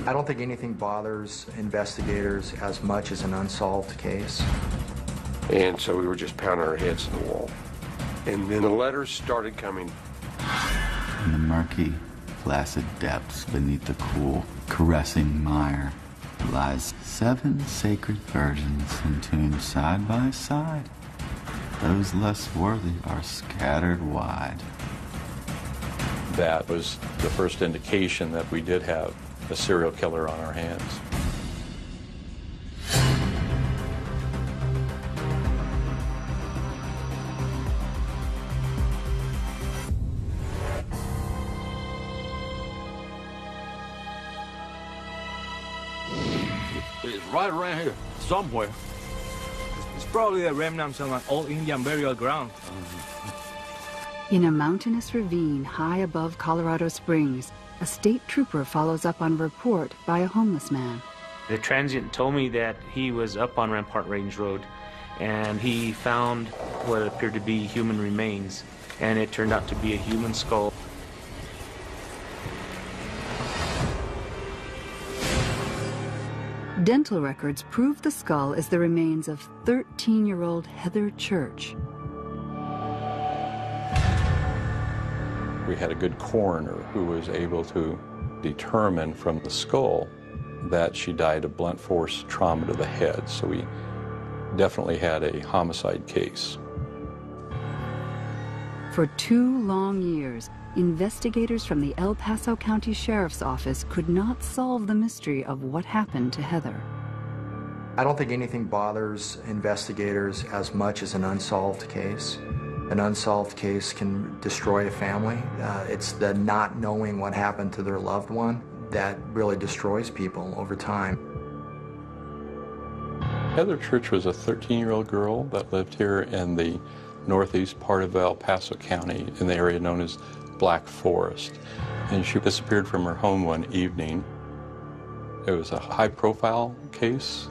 I don't think anything bothers investigators as much as an unsolved case. And so we were just pounding our heads to the wall. And then the letters started coming. In the murky, placid depths beneath the cool, caressing mire lies 7 sacred virgins entombed side by side. Those less worthy are scattered wide. That was the first indication that we did have a serial killer on our hands. It's right around here, somewhere. It's probably the remnants of an old Indian burial ground. In a mountainous ravine high above Colorado Springs, a state trooper follows up on a report by a homeless man. The transient told me that he was up on Rampart Range Road and he found what appeared to be human remains, and it turned out to be a human skull. Dental records prove the skull is the remains of 13-year-old Heather Church. We had a good coroner who was able to determine from the skull that she died of blunt force trauma to the head. So we definitely had a homicide case. For 2 long years, investigators from the El Paso County Sheriff's Office could not solve the mystery of what happened to Heather. I don't think anything bothers investigators as much as an unsolved case. An unsolved case can destroy a family. It's the not knowing what happened to their loved one that really destroys people over time. Heather Church was a 13-year-old girl that lived here in the northeast part of El Paso County in the area known as Black Forest. And she disappeared from her home one evening. It was a high-profile case,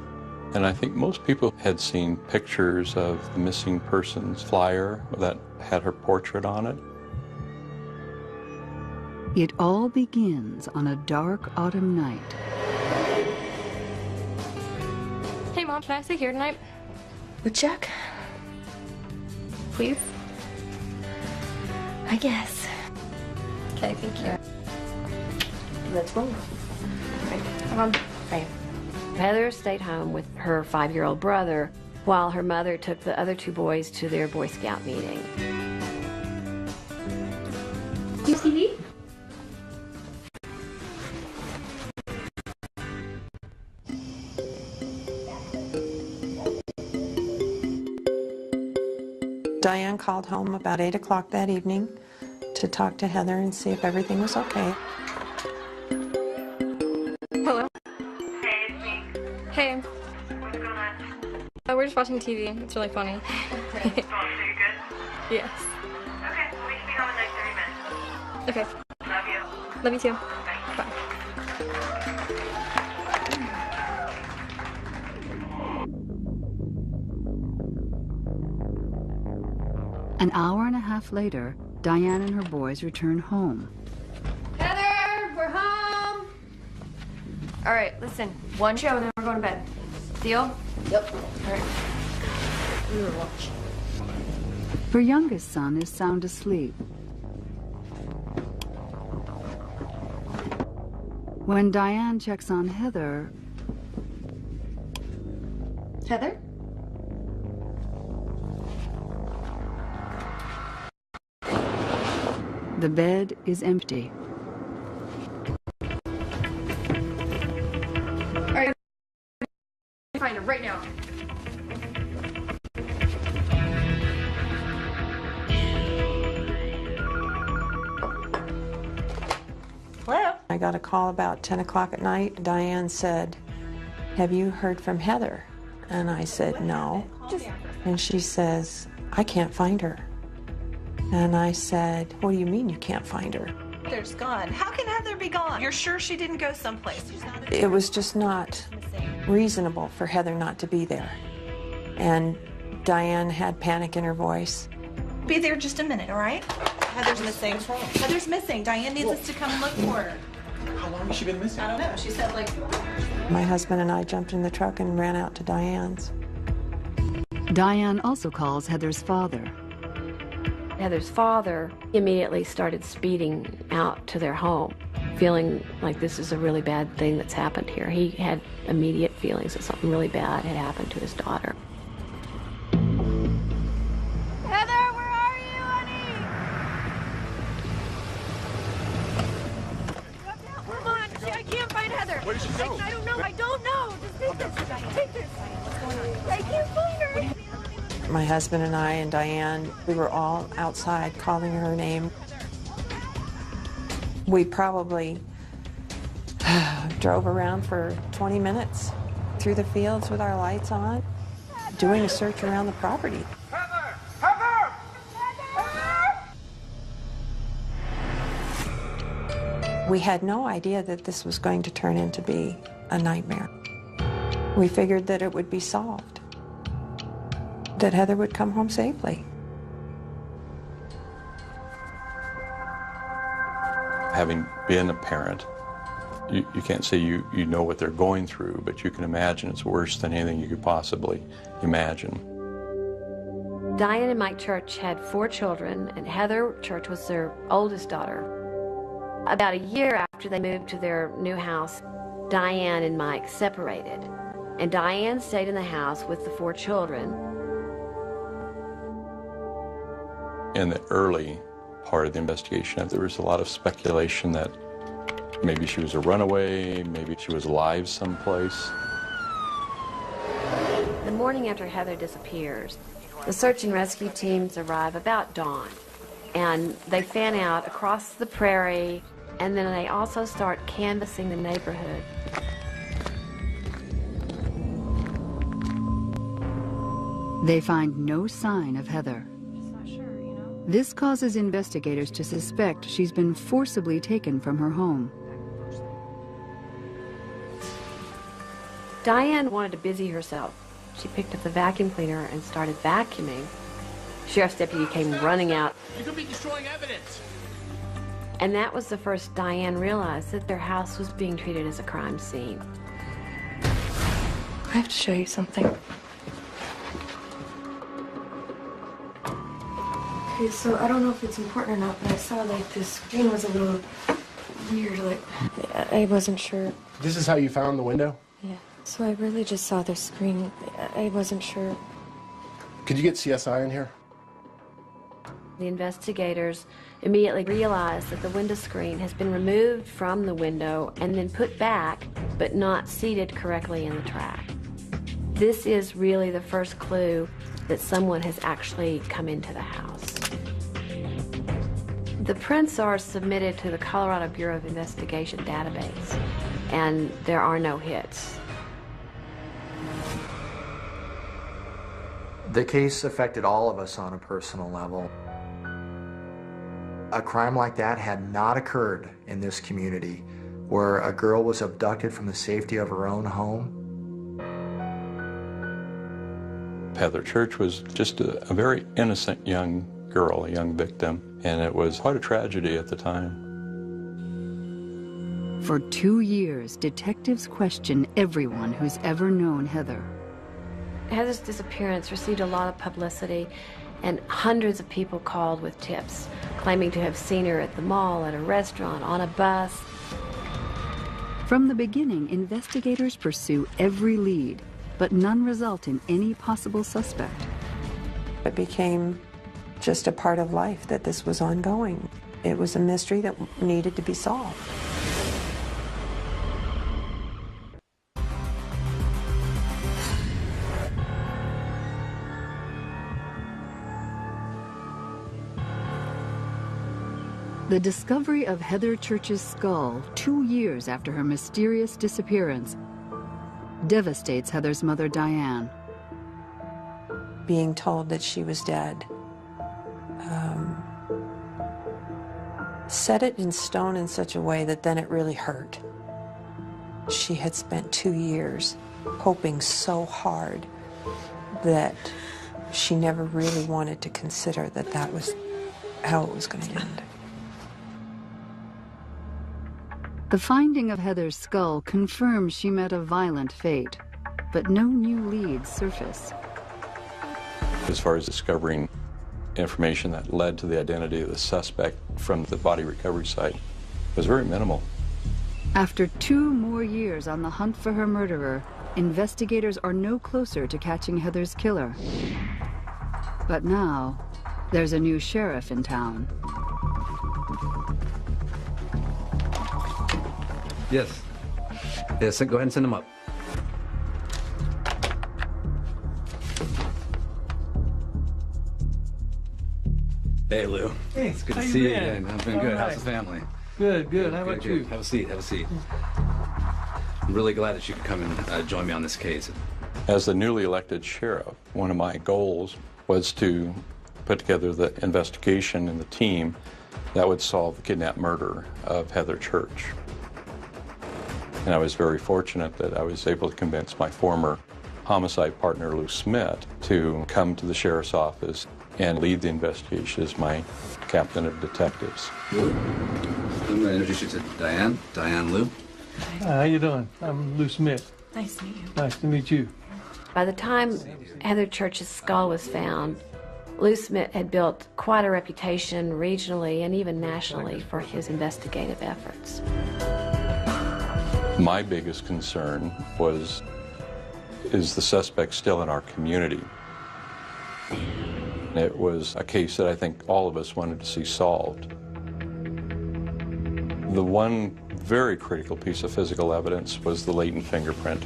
and I think most people had seen pictures of the missing persons flyer that had her portrait on it. It all begins on a dark autumn night. Hey, Mom, can I stay here tonight? With Jack? Please? I guess. Okay, thank you. Let's roll. Right. Heather stayed home with her 5-year-old brother while her mother took the other 2 boys to their Boy Scout meeting. Do you see? Diane called home about 8 o'clock that evening to talk to Heather and see if everything was okay. Hello? Hey, it's me. Hey. What's going on? We're just watching TV. It's really funny. So you good? Yes. Okay, we can be home in like 30 minutes. Okay. Love you. Love you too. Bye. Bye. An hour and a half later, Diane and her boys return home. Heather, we're home! All right, listen, 1 show and then we're going to bed. Deal? Yep. All right. We will watch. Her youngest son is sound asleep. When Diane checks on Heather... Heather? The bed is empty. All right. Find her right now. Hello? I got a call about 10 o'clock at night. Diane said, "Have you heard from Heather?" And I said, "No." And she says, "I can't find her." And I said, "What do you mean you can't find her?" Heather's gone. How can Heather be gone? You're sure she didn't go someplace? It was just not reasonable for Heather not to be there. And Diane had panic in her voice. Be there just a minute, all right? Heather's missing. Heather's missing. Diane needs us to come look for her. How long has she been missing? I don't know. She said like... My husband and I jumped in the truck and ran out to Diane's. Diane also calls Heather's father. Heather's father immediately started speeding out to their home, feeling like this is a really bad thing that's happened here. He had immediate feelings that something really bad had happened to his daughter. Heather, where are you, honey? Come on, I can't find Heather. Where did she go? I don't know. I don't know. Just take this. Take this. What's going on? I can't find her. My husband and I and Diane, we were all outside calling her name. We probably drove around for 20 minutes through the fields with our lights on, doing a search around the property. Heather! Heather! We had no idea that this was going to turn into be a nightmare. We figured that it would be solved, that Heather would come home safely. Having been a parent, you can't say you know what they're going through, but you can imagine it's worse than anything you could possibly imagine. Diane and Mike Church had 4 children, and Heather Church was their oldest daughter. About a year after they moved to their new house, Diane and Mike separated, and Diane stayed in the house with the 4 children. In the early part of the investigation, there was a lot of speculation that maybe she was a runaway, maybe she was alive someplace. The morning after Heather disappears, the search and rescue teams arrive about dawn, and they fan out across the prairie, and then they also start canvassing the neighborhood. They find no sign of Heather. This causes investigators to suspect she's been forcibly taken from her home. Diane wanted to busy herself. She picked up the vacuum cleaner and started vacuuming. Sheriff's deputy came running out. You could be destroying evidence. And that was the first Diane realized that their house was being treated as a crime scene. I have to show you something. Okay, so I don't know if it's important or not, but I saw like this screen was a little weird, like I wasn't sure. This is how you found the window? Yeah. So I really just saw the screen. I wasn't sure. Could you get CSI in here? The investigators immediately realized that the window screen has been removed from the window and then put back, but not seated correctly in the track. This is really the first clue that someone has actually come into the house. The prints are submitted to the Colorado Bureau of Investigation database, and there are no hits. The case affected all of us on a personal level. A crime like that had not occurred in this community, where a girl was abducted from the safety of her own home. Heather Church was just a very innocent young girl, a young victim, and it was quite a tragedy at the time. For 2 years, detectives question everyone who's ever known Heather. Heather's disappearance received a lot of publicity, and hundreds of people called with tips, claiming to have seen her at the mall, at a restaurant, on a bus. From the beginning, investigators pursue every lead, but none result in any possible suspect. It became just a part of life that this was ongoing. It was a mystery that needed to be solved. The discovery of Heather Church's skull 2 years after her mysterious disappearance devastates Heather's mother, Diane. Being told that she was dead set it in stone in such a way that then it really hurt. She had spent 2 years hoping so hard that she never really wanted to consider that that was how it was going to end. The finding of Heather's skull confirms she met a violent fate, but no new leads surface. As far as discovering information that led to the identity of the suspect from the body recovery site, was very minimal. After 2 more years on the hunt for her murderer, investigators are no closer to catching Heather's killer. But now, there's a new sheriff in town. Yes. Yes, go ahead and send them up. Hey, Lou. Hey, it's good to how see you you been? again. I've been All good. right. How's the family? Good. How about you? Have a seat. I'm really glad that you could come and join me on this case. As the newly elected sheriff, one of my goals was to put together the investigation and the team that would solve the kidnapped murder of Heather Church. And I was very fortunate that I was able to convince my former homicide partner, Lou Smith, to come to the sheriff's office and lead the investigation as my captain of detectives. Lou, I'm going to introduce you to Diane. Diane Lou. Hi, how you doing? I'm Lou Smith. Nice to meet you. Nice to meet you. By the time Heather Church's skull was found, Lou Smith had built quite a reputation regionally and even nationally for his investigative efforts. My biggest concern was, is the suspect still in our community? It was a case that I think all of us wanted to see solved. The one very critical piece of physical evidence was the latent fingerprint.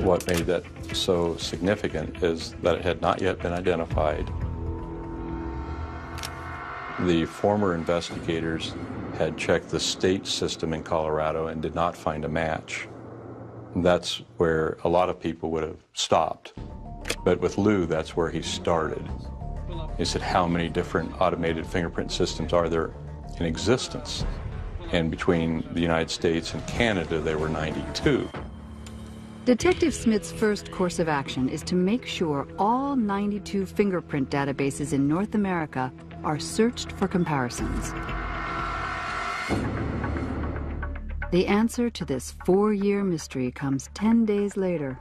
What made that so significant is that it had not yet been identified. The former investigators had checked the state system in Colorado and did not find a match. That's where a lot of people would have stopped. But with Lou, that's where he started. He said, how many different automated fingerprint systems are there in existence? And between the United States and Canada, there were 92. Detective Smith's first course of action is to make sure all 92 fingerprint databases in North America are searched for comparisons. The answer to this 4-year mystery comes 10 days later.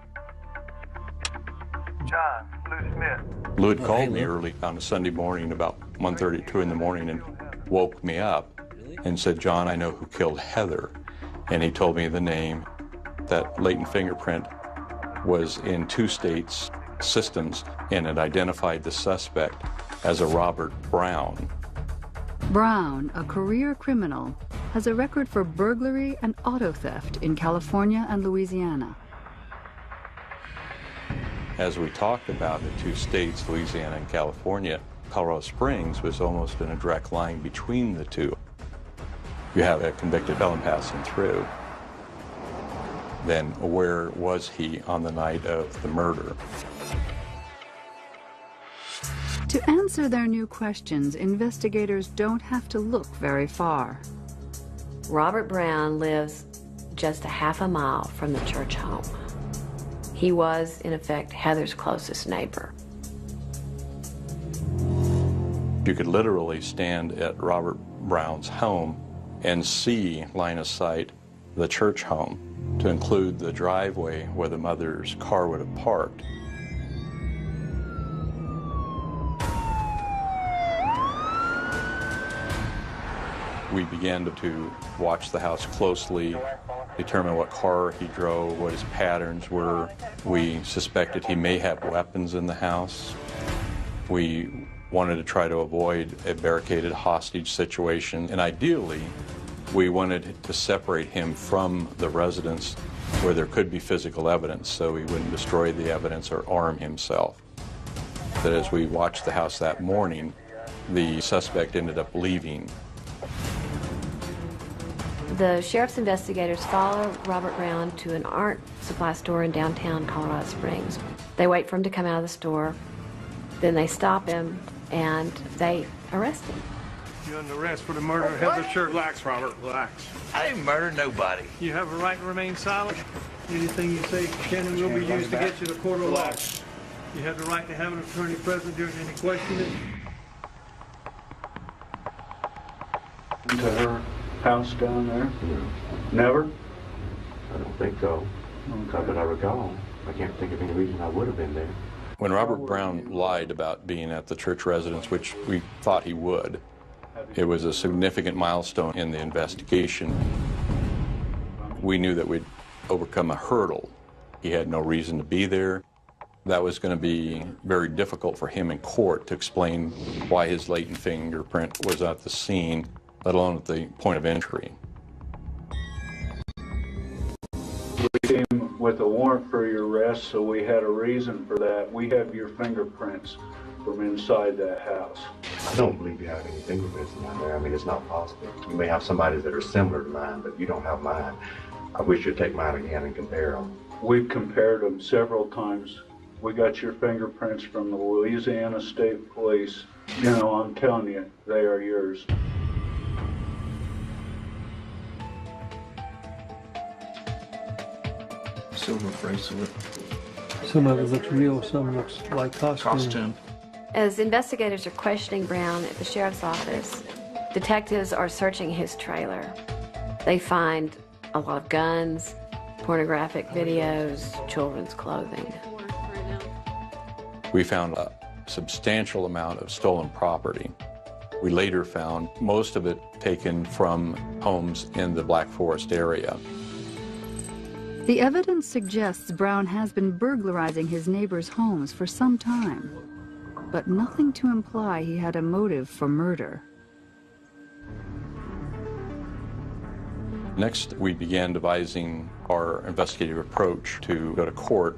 John, Lou Smith. Lou had called me early on a Sunday morning about 1:30, 2 in the morning, and woke me up and said, John, I know who killed Heather. And he told me the name. That latent fingerprint was in 2 states' systems, and it identified the suspect as a Robert Browne. Browne, a career criminal, has a record for burglary and auto theft in California and Louisiana. As we talked about the 2 states, Louisiana and California, Colorado Springs was almost in a direct line between the 2. You have a convicted felon passing through. Then where was he on the night of the murder? To answer their new questions, investigators don't have to look very far. Robert Browne lives just a half a mile from the Church home. He was, in effect, Heather's closest neighbor. You could literally stand at Robert Browne's home and see, line of sight, the Church home, to include the driveway where the mother's car would have parked. We began to watch the house closely, determine what car he drove, what his patterns were. We suspected he may have weapons in the house. We wanted to try to avoid a barricaded hostage situation, and ideally, we wanted to separate him from the residence where there could be physical evidence so he wouldn't destroy the evidence or arm himself. But as we watched the house that morning, the suspect ended up leaving. The sheriff's investigators follow Robert Browne to an art supply store in downtown Colorado Springs. They wait for him to come out of the store, then they stop him and they arrest him. You're under arrest for the murder of Heather Church. Relax, Robert, relax. I didn't murder nobody. You have a right to remain silent. Anything you say can and will be used to get you to court of law. You have the right to have an attorney present during any questioning. To her house down there? Never? I don't think so. Not that I recall. I can't think of any reason I would have been there. When Robert Browne lied about being at the church residence, which we thought he would, it was a significant milestone in the investigation. We knew that we'd overcome a hurdle. He had no reason to be there. That was going to be very difficult for him in court to explain why his latent fingerprint was at the scene, let alone at the point of entry. We came with a warrant for your arrest, so we had a reason for that. We have your fingerprints from inside that house. I don't believe you have any fingerprints down there. I mean, it's not possible. You may have somebody that are similar to mine, but you don't have mine. I wish you'd take mine again and compare them. We've compared them several times. We got your fingerprints from the Louisiana State Police. You know, I'm telling you, they are yours. Silver bracelet. Some of it looks real, some looks like costume. As investigators are questioning Browne at the sheriff's office, detectives are searching his trailer. They find a lot of guns, pornographic videos, children's clothing. We found a substantial amount of stolen property. We later found most of it taken from homes in the Black Forest area. The evidence suggests Browne has been burglarizing his neighbors' homes for some time, but nothing to imply he had a motive for murder. Next, we began devising our investigative approach to go to court.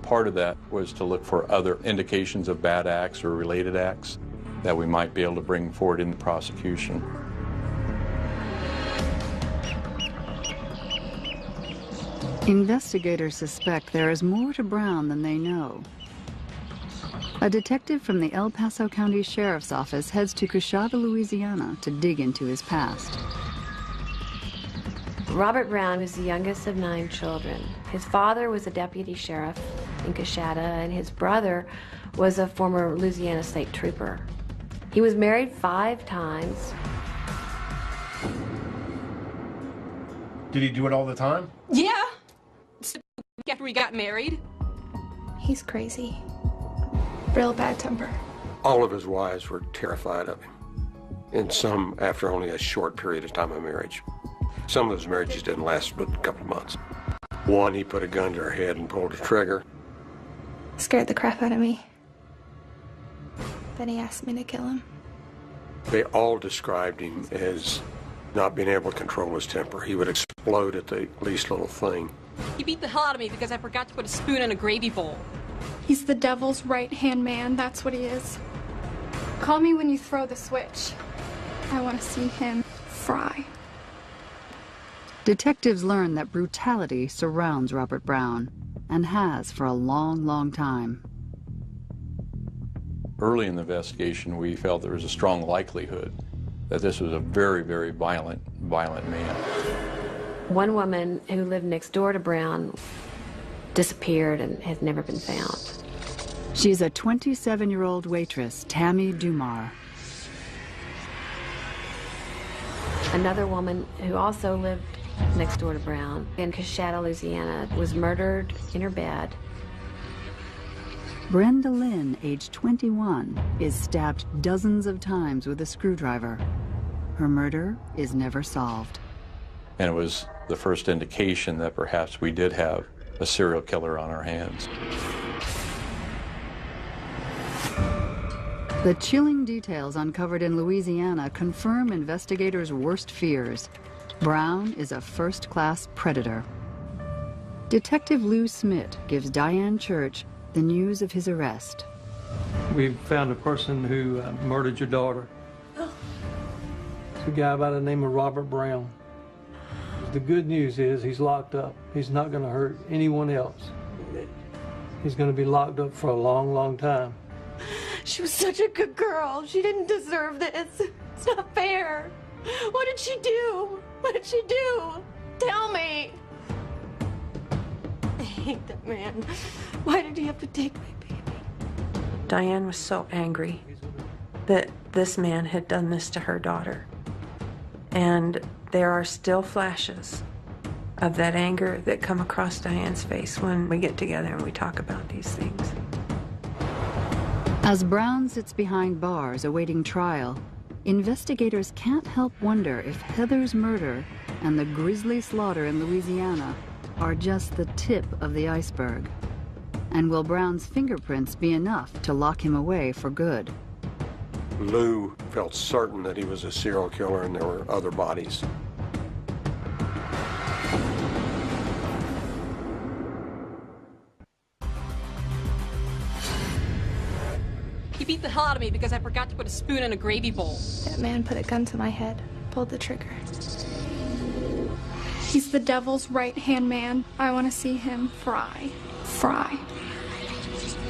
Part of that was to look for other indications of bad acts or related acts that we might be able to bring forward in the prosecution. Investigators suspect there is more to Browne than they know. A detective from the El Paso County Sheriff's Office heads to Coshada, Louisiana to dig into his past. Robert Browne was the youngest of 9 children. His father was a deputy sheriff in Coshada, and his brother was a former Louisiana state trooper. He was married 5 times. Did he do it all the time? Yeah. After we got married. He's crazy. Real bad temper. All of his wives were terrified of him, and some after only a short period of time of marriage. Some of those marriages didn't last but a couple of months. One, he put a gun to her head and pulled the trigger. Scared the crap out of me. Then he asked me to kill him. They all described him as not being able to control his temper. He would explode at the least little thing. He beat the hell out of me because I forgot to put a spoon in a gravy bowl. He's the devil's right-hand man, that's what he is. Call me when you throw the switch. I want to see him fry. Detectives learn that brutality surrounds Robert Browne, and has for a long, long time. Early in the investigation, we felt there was a strong likelihood that this was a very, very violent man. One woman who lived next door to Browne disappeared and has never been found. She's a 27-year-old waitress, Tammy Dumar. Another woman who also lived next door to Browne in Coshada, Louisiana, was murdered in her bed. Brenda Lynn, age 21, is stabbed dozens of times with a screwdriver. Her murder is never solved. And it was the first indication that perhaps we did have a serial killer on our hands. The chilling details uncovered in Louisiana confirm investigators' worst fears. Browne is a first-class predator. Detective Lou Smith gives Diane Church the news of his arrest. We found a person who murdered your daughter. It's a guy by the name of Robert Browne. The good news is he's locked up. He's not going to hurt anyone else. He's going to be locked up for a long, long time. She was such a good girl. She didn't deserve this. It's not fair. What did she do? What did she do? Tell me. I hate that man. Why did he have to take my baby? Diane was so angry that this man had done this to her daughter. And there are still flashes of that anger that come across Diane's face when we get together and we talk about these things. As Browne sits behind bars awaiting trial, investigators can't help wonder if Heather's murder and the grisly slaughter in Louisiana are just the tip of the iceberg. And will Browne's fingerprints be enough to lock him away for good? Lou felt certain that he was a serial killer and there were other bodies. He beat the hell out of me because I forgot to put a spoon in a gravy bowl. That man put a gun to my head, pulled the trigger. He's the devil's right-hand man. I want to see him fry. Fry.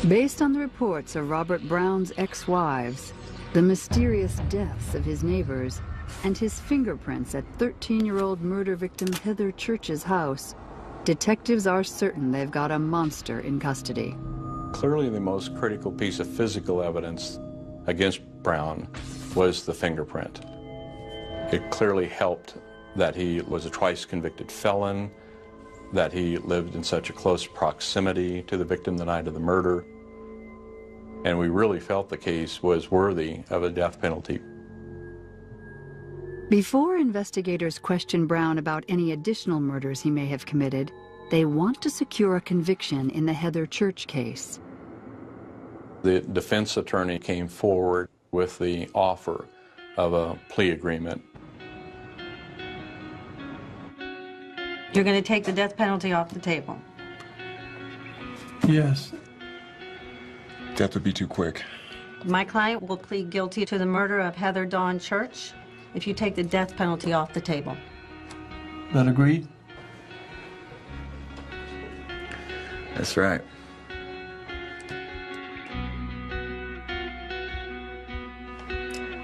Based on the reports of Robert Browne's ex-wives, the mysterious deaths of his neighbors, and his fingerprints at 13-year-old murder victim Heather Church's house, detectives are certain they've got a monster in custody. Clearly the most critical piece of physical evidence against Browne was the fingerprint. It clearly helped that he was a twice convicted felon, that he lived in such a close proximity to the victim the night of the murder, and we really felt the case was worthy of a death penalty. Before investigators question Browne about any additional murders he may have committed, they want to secure a conviction in the Heather Church case. The defense attorney came forward with the offer of a plea agreement. You're going to take the death penalty off the table? Yes. That would be too quick. My client will plead guilty to the murder of Heather Dawn Church if you take the death penalty off the table. That agreed? That's right.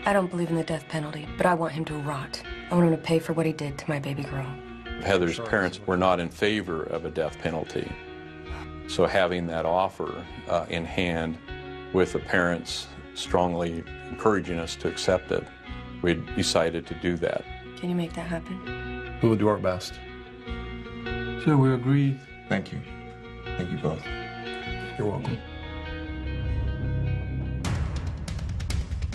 I don't believe in the death penalty, but I want him to rot. I want him to pay for what he did to my baby girl. Heather's parents were not in favor of a death penalty. So having that offer in hand with the parents strongly encouraging us to accept it, we decided to do that. Can you make that happen? We will do our best. So we agreed. Thank you. Thank you both. You're welcome.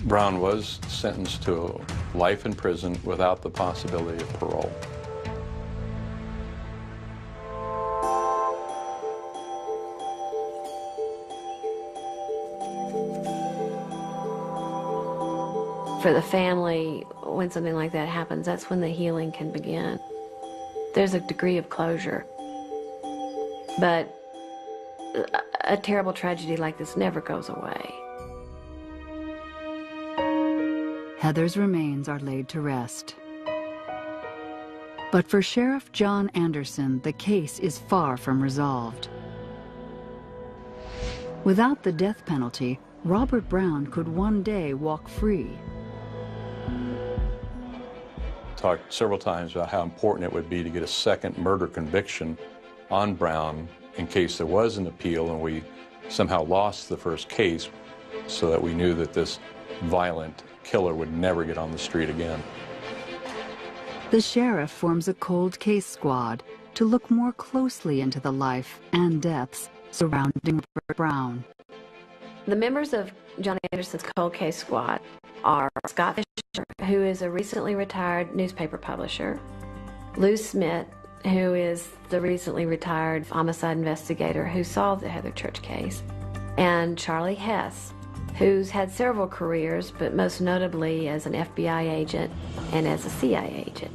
Browne was sentenced to life in prison without the possibility of parole. For the family, when something like that happens, that's when the healing can begin. There's a degree of closure. But a terrible tragedy like this never goes away. Heather's remains are laid to rest. But for Sheriff John Anderson, the case is far from resolved. Without the death penalty, Robert Browne could one day walk free. Talked several times about how important it would be to get a second murder conviction on Browne in case there was an appeal and we somehow lost the first case, so that we knew that this violent killer would never get on the street again. The sheriff forms a cold case squad to look more closely into the life and deaths surrounding Robert Browne. The members of John Anderson's cold case squad are Scott Fisher, who is a recently retired newspaper publisher, Lou Smith, who is the recently retired homicide investigator who solved the Heather Church case, and Charlie Hess, who's had several careers, but most notably as an FBI agent and as a CIA agent.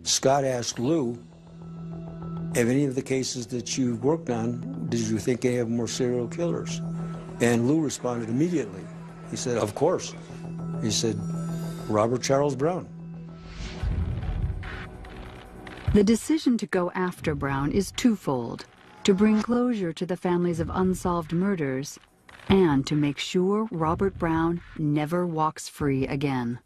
Scott asked Lou, have any of the cases that you've worked on, did you think they have more serial killers? And Lou responded immediately. He said, of course. He said, Robert Charles Browne. The decision to go after Browne is twofold: to bring closure to the families of unsolved murders, and to make sure Robert Browne never walks free again.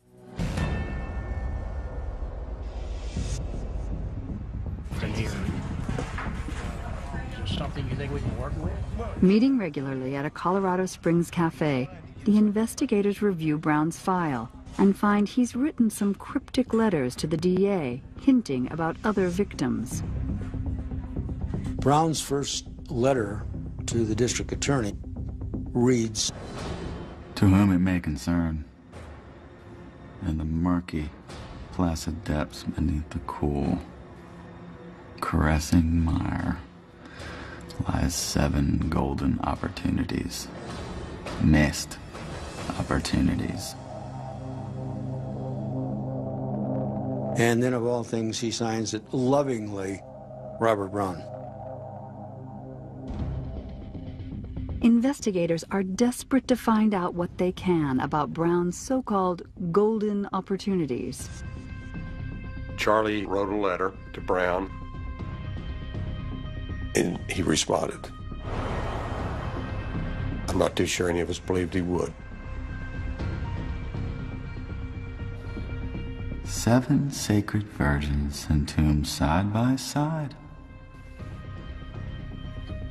something you think we can work with? Meeting regularly at a Colorado Springs cafe, the investigators review Browne's file and find he's written some cryptic letters to the DA, hinting about other victims. Browne's first letter to the district attorney reads, "To whom it may concern, in the murky, placid depths beneath the cool, caressing mire lies 7 golden opportunities, missed opportunities." And then of all things, he signs it lovingly, Robert Browne. Investigators are desperate to find out what they can about Browne's so-called golden opportunities. Charlie wrote a letter to Browne, and he responded. I'm not too sure any of us believed he would. 7 sacred virgins entombed side by side.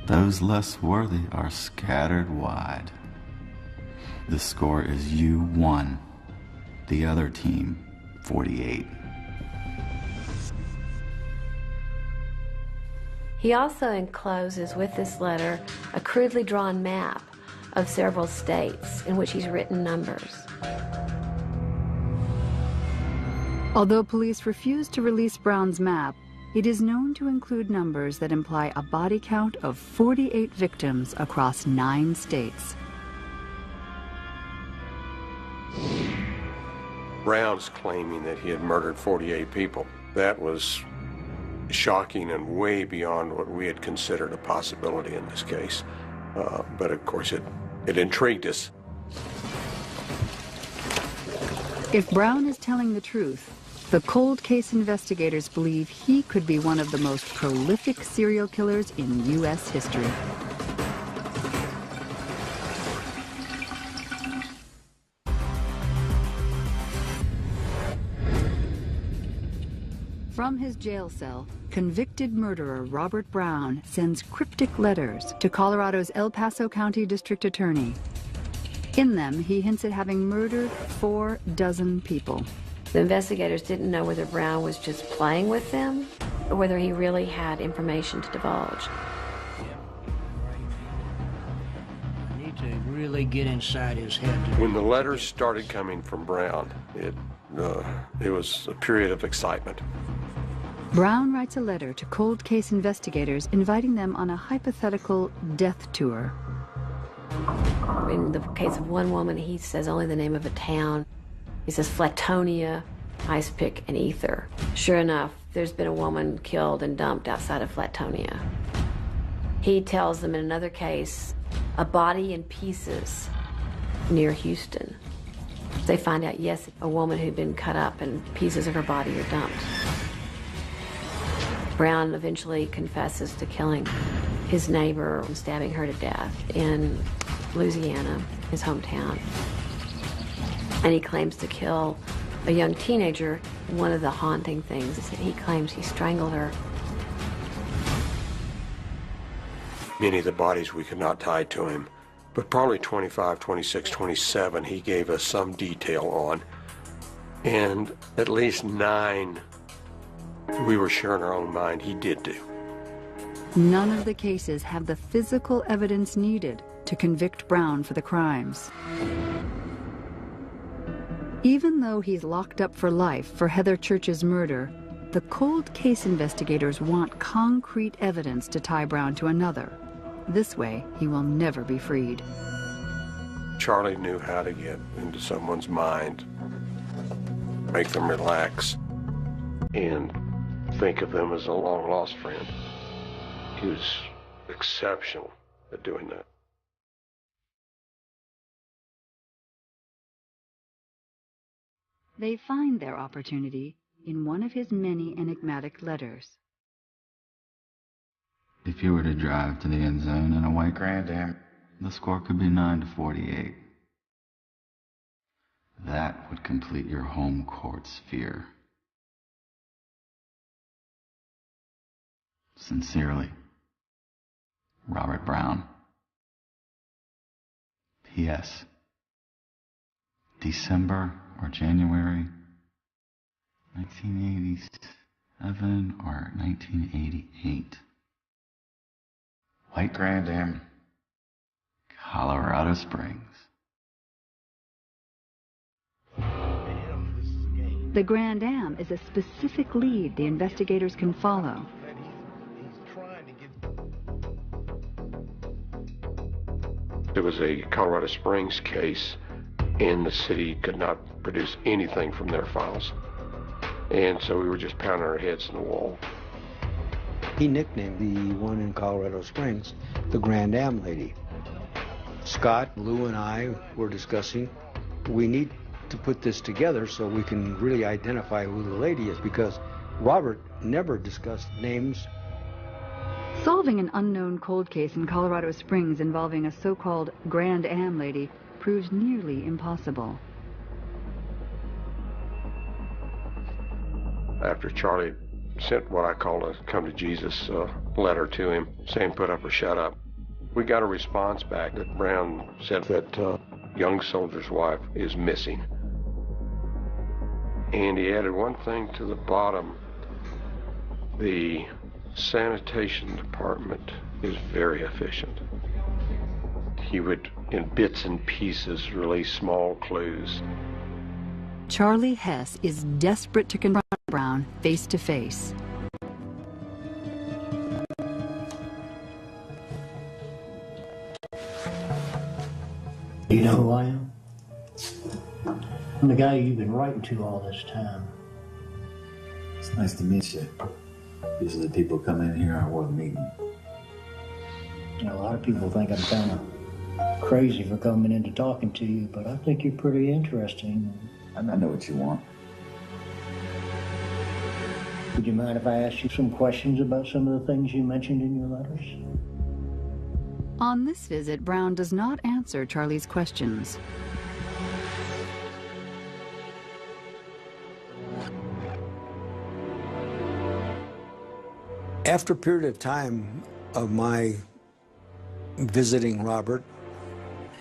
Those less worthy are scattered wide. The score is you 1, the other team 48. He also encloses with this letter a crudely drawn map of several states in which he's written numbers. Although police refuse to release Browne's map, it is known to include numbers that imply a body count of 48 victims across 9 states. Browne's claiming that he had murdered 48 people. That was shocking and way beyond what we had considered a possibility in this case. But of course it intrigued us. If Browne is telling the truth, the cold case investigators believe he could be one of the most prolific serial killers in U.S. history. From his jail cell, convicted murderer Robert Browne sends cryptic letters to Colorado's El Paso County District Attorney. In them, he hints at having murdered 4 dozen people. The investigators didn't know whether Browne was just playing with them or whether he really had information to divulge. I need to really get inside his head. When the letters started coming from Browne, it was a period of excitement. Browne writes a letter to cold case investigators inviting them on a hypothetical death tour. In the case of one woman, he says only the name of a town. He says Flatonia, Ice Pick, and Ether. Sure enough, there's been a woman killed and dumped outside of Flatonia. He tells them in another case, a body in pieces near Houston. They find out, yes, a woman who'd been cut up and pieces of her body are dumped. Browne eventually confesses to killing his neighbor and stabbing her to death in Louisiana, his hometown. And he claims to kill a young teenager. One of the haunting things is that he claims he strangled her. Many of the bodies we could not tie to him, but probably 25, 26, 27 he gave us some detail on. And at least 9 we were sure in our own mind he did do. None of the cases have the physical evidence needed to convict Browne for the crimes. Even though he's locked up for life for Heather Church's murder, the cold case investigators want concrete evidence to tie Browne to another. This way, he will never be freed. Charlie knew how to get into someone's mind, make them relax, and think of them as a long-lost friend. He was exceptional at doing that. They find their opportunity in one of his many enigmatic letters. If you were to drive to the end zone in a white Grand Am, the score could be 9-48. That would complete your home court sphere. Sincerely, Robert Browne. P.S. December or January 1987 or 1988. White Grand Am, Colorado Springs. The Grand Am is a specific lead the investigators can follow. It was a Colorado Springs case, and the city could not produce anything from their files. And so we were just pounding our heads in the wall. He nicknamed the one in Colorado Springs the Grand Am Lady. Scott, Lou, and I were discussing, we need to put this together so we can really identify who the lady is, because Robert never discussed names. Solving an unknown cold case in Colorado Springs involving a so-called Grand Am Lady proves nearly impossible. After Charlie sent what I call a come to Jesus letter to him, saying put up or shut up, we got a response back that Browne said that young soldier's wife is missing. And he added one thing to the bottom. The sanitation department is very efficient. He would, in bits and pieces, release small clues. Charlie Hess is desperate to confront Browne face to face. You know who I am? I'm the guy you've been writing to all this time. It's nice to meet you. Usually people come in here aren't worth meeting. You know, a lot of people think I'm kind of crazy for coming in to talking to you, but I think you're pretty interesting. I know what you want. Would you mind if I asked you some questions about some of the things you mentioned in your letters? On this visit, Browne does not answer Charlie's questions. After a period of time of my visiting Robert,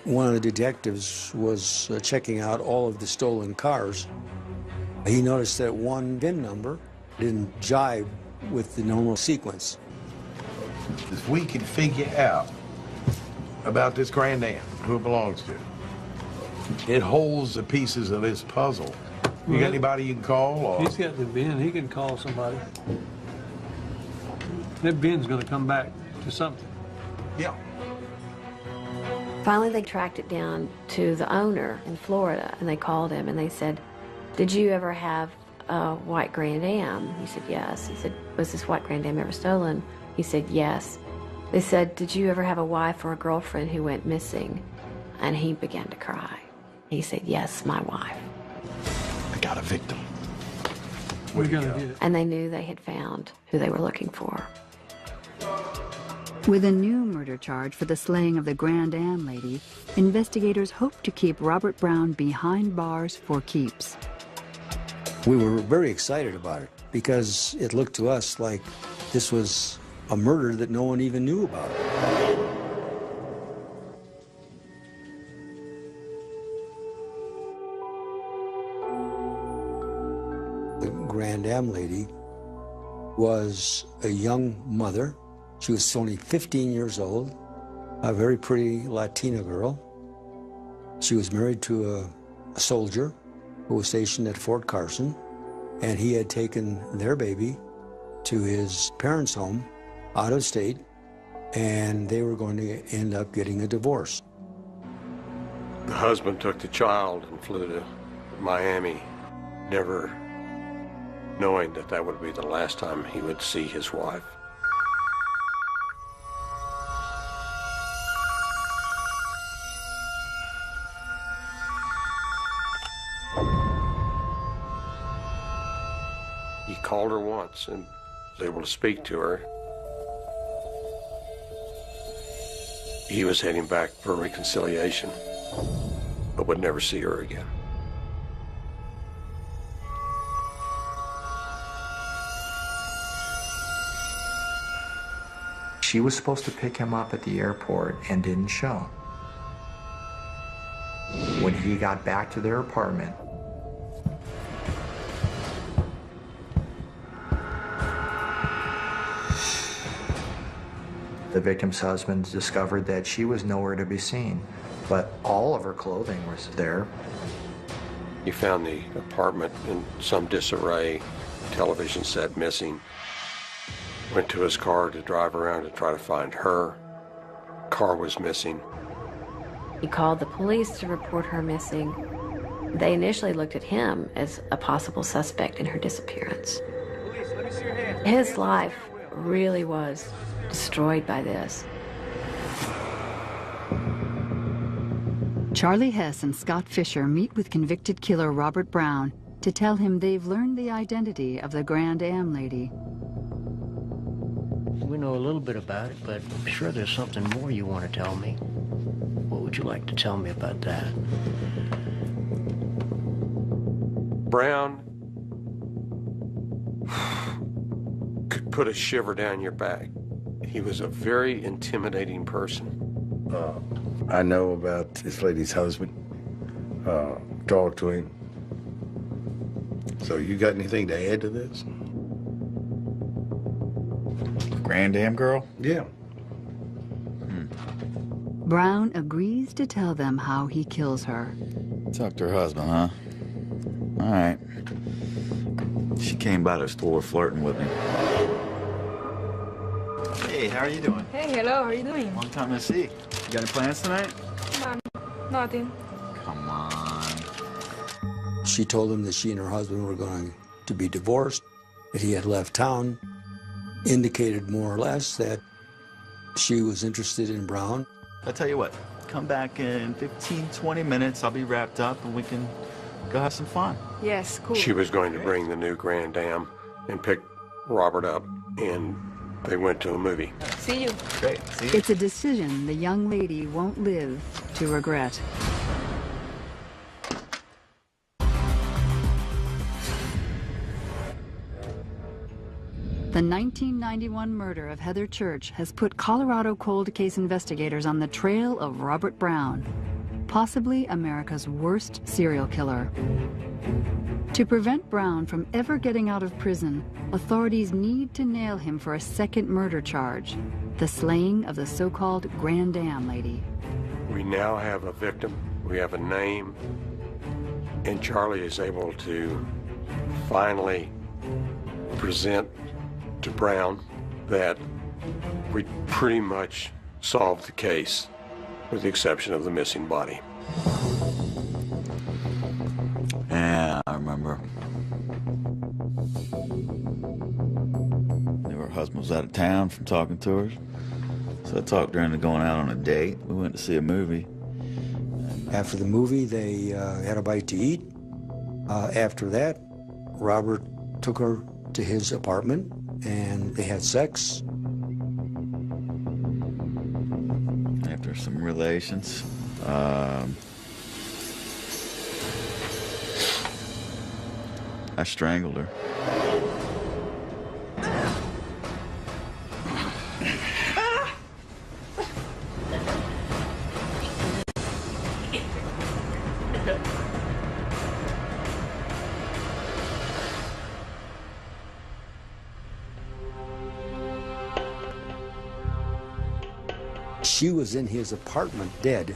one of the detectives was checking out all of the stolen cars. He noticed that one VIN number didn't jive with the normal sequence. If we could figure out about this Grand Am, who it belongs to, it holds the pieces of this puzzle. You got anybody you can call? Or? He's got the VIN. He can call somebody. That VIN's going to come back to something. Yeah. Finally, they tracked it down to the owner in Florida, and they called him, and they said, did you ever have a white Grand Am? He said, yes. He said, was this white Grand Am ever stolen? He said, yes. They said, did you ever have a wife or a girlfriend who went missing? And he began to cry. He said, yes, my wife. I got a victim. We're going to get it. And they knew they had found who they were looking for. With a new murder charge for the slaying of the Grand Am Lady, investigators hope to keep Robert Browne behind bars for keeps. We were very excited about it because it looked to us like this was a murder that no one even knew about. The Grand Am Lady was a young mother. She was only 15 years old, a very pretty Latina girl. She was married to a soldier who was stationed at Fort Carson, and he had taken their baby to his parents' home out of state, and they were going to end up getting a divorce. The husband took the child and flew to Miami, never knowing that that would be the last time he would see his wife. He called her once and was able to speak to her. He was heading back for reconciliation, but would never see her again. She was supposed to pick him up at the airport and didn't show. When he got back to their apartment, the victim's husband discovered that she was nowhere to be seen, but all of her clothing was there. He found the apartment in some disarray, television set missing. Went to his car to drive around to try to find her. Car was missing. He called the police to report her missing. They initially looked at him as a possible suspect in her disappearance. His life really was destroyed by this. Charlie Hess and Scott Fisher meet with convicted killer Robert Browne to tell him they've learned the identity of the Grand Am lady. We know a little bit about it, but I'm sure there's something more you want to tell me. What would you like to tell me about that? Browne could put a shiver down your back. He was a very intimidating person. I know about this lady's husband. Talked to him. So you got anything to add to this? Grand Am girl? Yeah. Browne agrees to tell them how he kills her. Talk to her husband, huh? All right. She came by the store flirting with me. Hey, how are you doing? Hey, hello, how are you doing? Long time no see. You got any plans tonight? Nothing. Come on. She told him that she and her husband were going to be divorced, that he had left town, indicated more or less that she was interested in Browne. I'll tell you what, come back in 15, 20 minutes. I'll be wrapped up and we can go have some fun. Yes, cool. She was going to bring the new Grand Am and pick Robert up, and they went to a movie. See you. Great, see you. It's a decision the young lady won't live to regret. The 1991 murder of Heather Church has put Colorado cold case investigators on the trail of Robert Browne, possibly America's worst serial killer. To prevent Browne from ever getting out of prison, authorities need to nail him for a second murder charge, the slaying of the so-called Grand Am lady. We now have a victim, we have a name, and Charlie is able to finally present to Browne that we pretty much solved the case, with the exception of the missing body. Yeah, I remember. Her husband was out of town from talking to her. So I talked her into going out on a date. We went to see a movie. After the movie, they had a bite to eat. After that, Robert took her to his apartment and they had sex. After some relations, I strangled her. She was in his apartment dead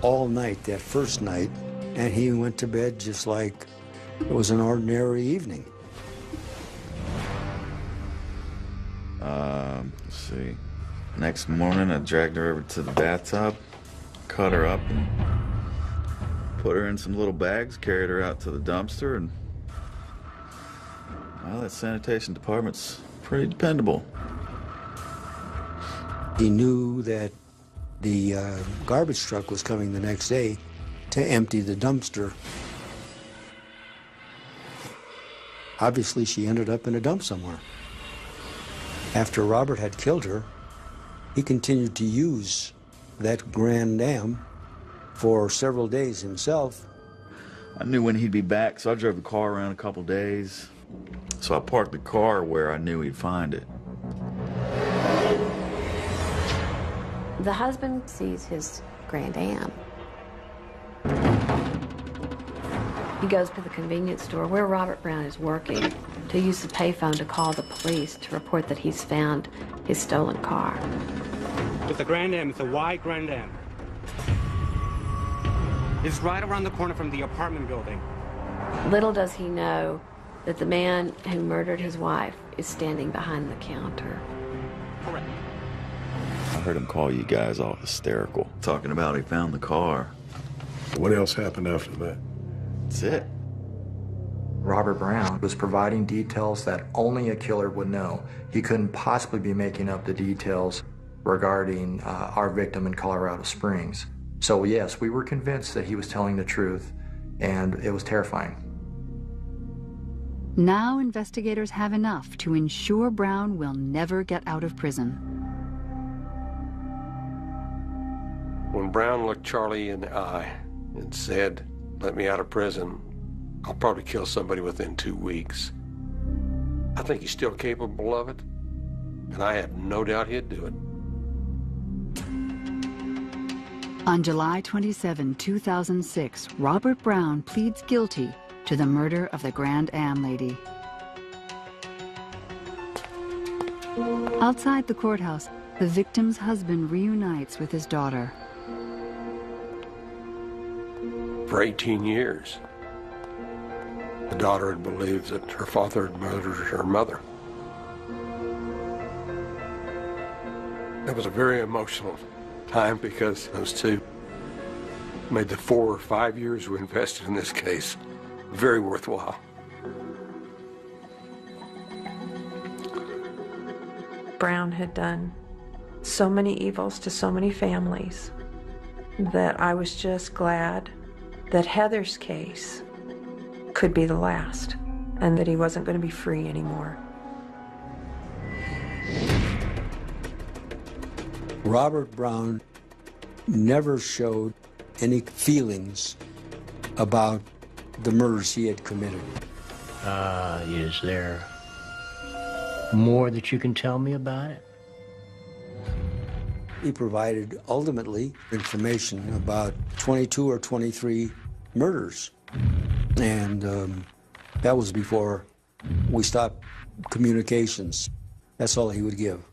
all night that first night, and he went to bed just like it was an ordinary evening. Let's see. Next morning, I dragged her over to the bathtub, cut her up, and put her in some little bags, carried her out to the dumpster, and well, that sanitation department's pretty dependable. He knew that the garbage truck was coming the next day to empty the dumpster. Obviously, she ended up in a dump somewhere. After Robert had killed her, he continued to use that Grand Am for several days himself. I knew when he'd be back, so I drove the car around a couple days. So I parked the car where I knew he'd find it. The husband sees his Grand Am. He goes to the convenience store where Robert Browne is working to use the payphone to call the police to report that he's found his stolen car. It's a Grand Am. It's a white Grand Am. It's right around the corner from the apartment building. Little does he know that the man who murdered his wife is standing behind the counter. Correct. I heard him call you guys all hysterical, talking about he found the car. What else happened after that? That's it. Robert Browne was providing details that only a killer would know. He couldn't possibly be making up the details regarding our victim in Colorado Springs. So yes, we were convinced that he was telling the truth, and it was terrifying. Now investigators have enough to ensure Browne will never get out of prison. When Browne looked Charlie in the eye and said, "Let me out of prison, I'll probably kill somebody within 2 weeks," I think he's still capable of it, and I have no doubt he'd do it. On July 27, 2006, Robert Browne pleads guilty to the murder of the Grand Am lady. Outside the courthouse, the victim's husband reunites with his daughter. For 18 years, the daughter had believed that her father had murdered her mother. It was a very emotional time because those two made the 4 or 5 years we invested in this case very worthwhile. Browne had done so many evils to so many families that I was just glad that Heather's case could be the last and that he wasn't going to be free anymore. Robert Browne never showed any feelings about the murders he had committed. Is there more that you can tell me about it? He provided, ultimately, information about 22 or 23 murders. And that was before we stopped communications. That's all he would give.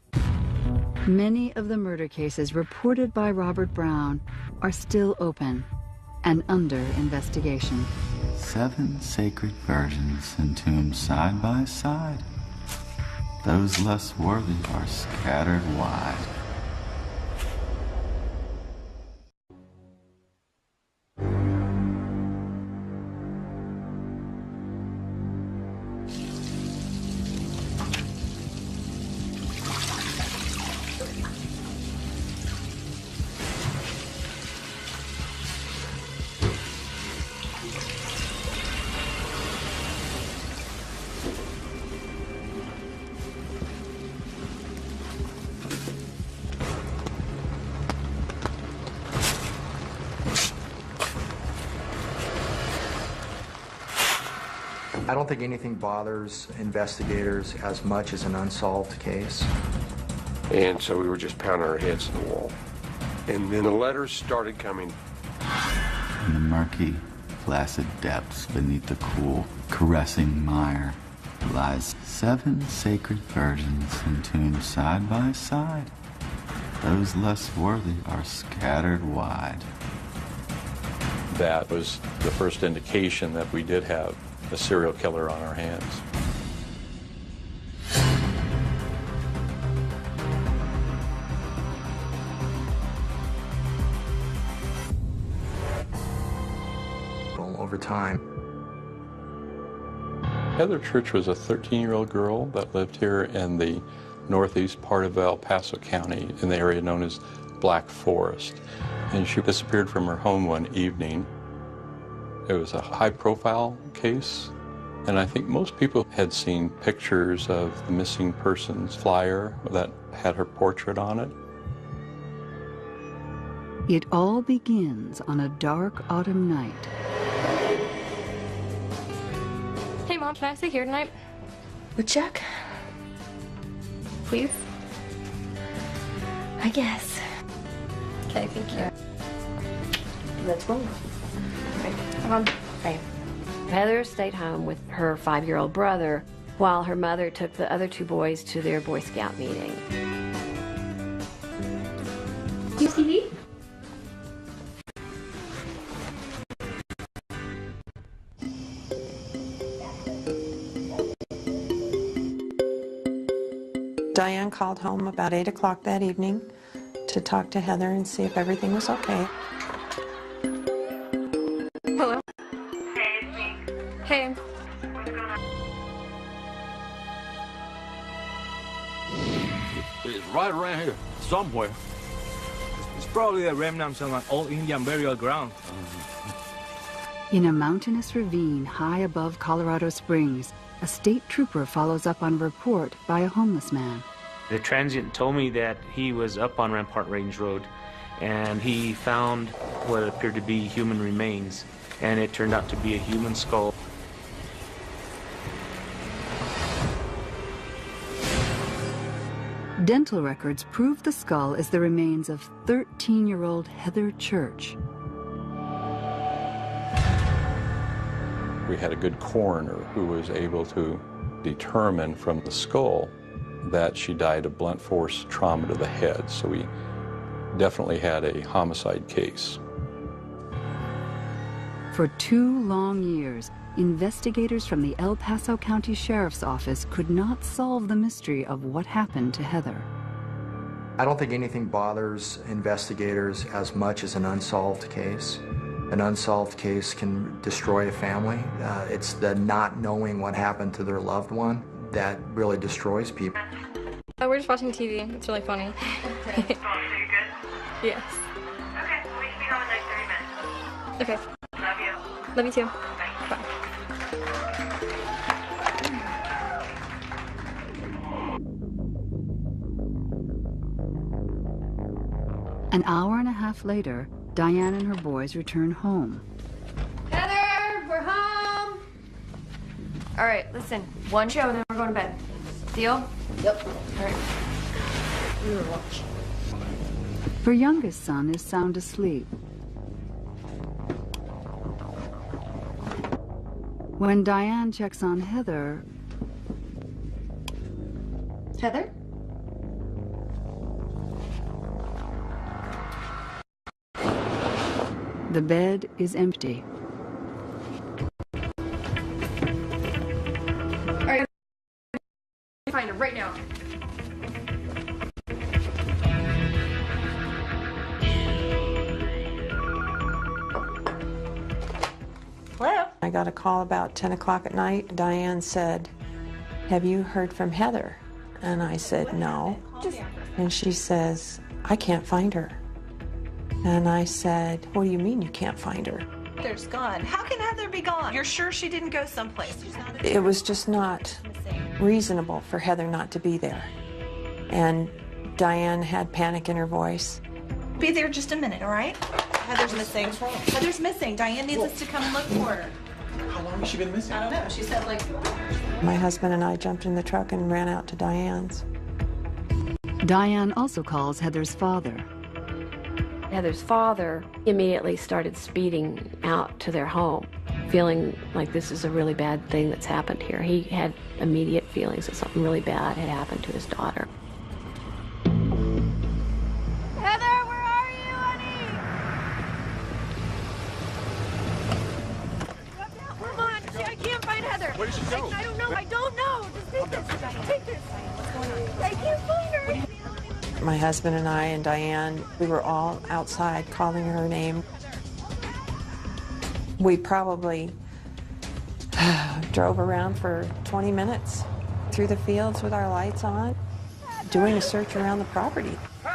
Many of the murder cases reported by Robert Browne are still open and under investigation. 7 sacred virgins entombed side by side. Those less worthy are scattered wide. I don't think anything bothers investigators as much as an unsolved case. And so we were just pounding our heads in the wall. And then the letters started coming. In the murky, placid depths beneath the cool, caressing mire lies 7 sacred virgins entombed side by side. Those less worthy are scattered wide. That was the first indication that we did have a serial killer on our hands. Over time. Heather Church was a 13-year-old girl that lived here in the northeast part of El Paso County in the area known as Black Forest. And she disappeared from her home one evening. It was a high-profile case, and I think most people had seen pictures of the missing persons flyer that had her portrait on it. It all begins on a dark autumn night. Hey, Mom, can I stay here tonight? With Chuck? Please? I guess. Okay, thank you. Let's go. Come on. Okay. Heather stayed home with her 5-year-old brother while her mother took the other 2 boys to their Boy Scout meeting. Do you see me? Diane called home about 8 o'clock that evening to talk to Heather and see if everything was okay. Hello? Hey, it's me. Hey. What's going on? It's right around here, somewhere. It's probably the remnants of an old Indian burial ground. In a mountainous ravine high above Colorado Springs, a state trooper follows up on a report by a homeless man. The transient told me that he was up on Rampart Range Road and he found what appeared to be human remains, and it turned out to be a human skull. Dental records prove the skull is the remains of 13-year-old Heather Church. We had a good coroner who was able to determine from the skull that she died of blunt force trauma to the head. So we definitely had a homicide case. For 2 long years, investigators from the El Paso County Sheriff's Office could not solve the mystery of what happened to Heather. I don't think anything bothers investigators as much as an unsolved case. An unsolved case can destroy a family. It's the not knowing what happened to their loved one that really destroys people. We're just watching TV. It's really funny. So you good? Yes. Okay, we should be home in like 30 minutes. Okay. Love you. Love you too. Bye. Bye. An hour and a half later, Diane and her boys return home. Heather, we're home. All right, listen. One show, then we're going to bed. Deal? Yep. All right. We were watching. Her youngest son is sound asleep. When Diane checks on Heather... Heather? The bed is empty. All right. Find her right now. Hello? I got a call about 10 o'clock at night. Diane said, "Have you heard from Heather?" And I said, "No." And she says, "I can't find her." And I said, "What do you mean you can't find her?" Heather's gone. How can Heather be gone? You're sure she didn't go someplace? It was just not reasonable for Heather not to be there. And Diane had panic in her voice. Be there just a minute, all right? Heather's missing. Heather's missing. Diane needs us to come and look for her. How long has she been missing? I don't know. She said like... My husband and I jumped in the truck and ran out to Diane's. Diane also calls Heather's father. Heather's father immediately started speeding out to their home, feeling like this is a really bad thing that's happened here. He had immediate feelings that something really bad had happened to his daughter. Heather, where are you, honey? Come on. I can't find Heather. Where did she go? I don't know. I don't know. Just take this. Take this. What's going on? I can't find her. My husband and I and Diane, we were all outside calling her name. We probably drove around for 20 minutes through the fields with our lights on, doing a search around the property. Hey,